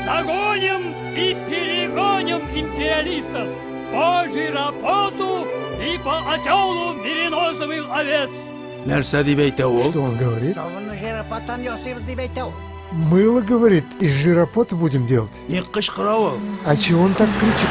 Догоним и перегоним империалистов по Жиропоту и по отелу мериносовых овец. Нәрсә дип әйтә ул? Что он говорит? Шовын жиропоттан ясыйбыз дип әйтә ул. Мыло, говорит, из жиропота будем делать. Ник кычкыра ул? А чего он так кричит?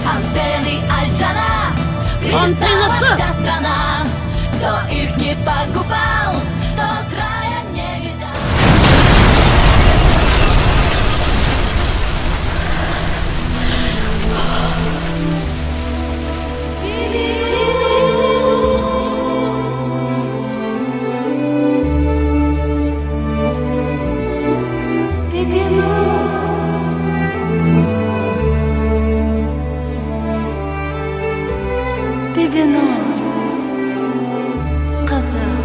Антенны Альтана, Антенна пристала вся страна. Кто их не покупал, тот края не видал. Бибино, кызым.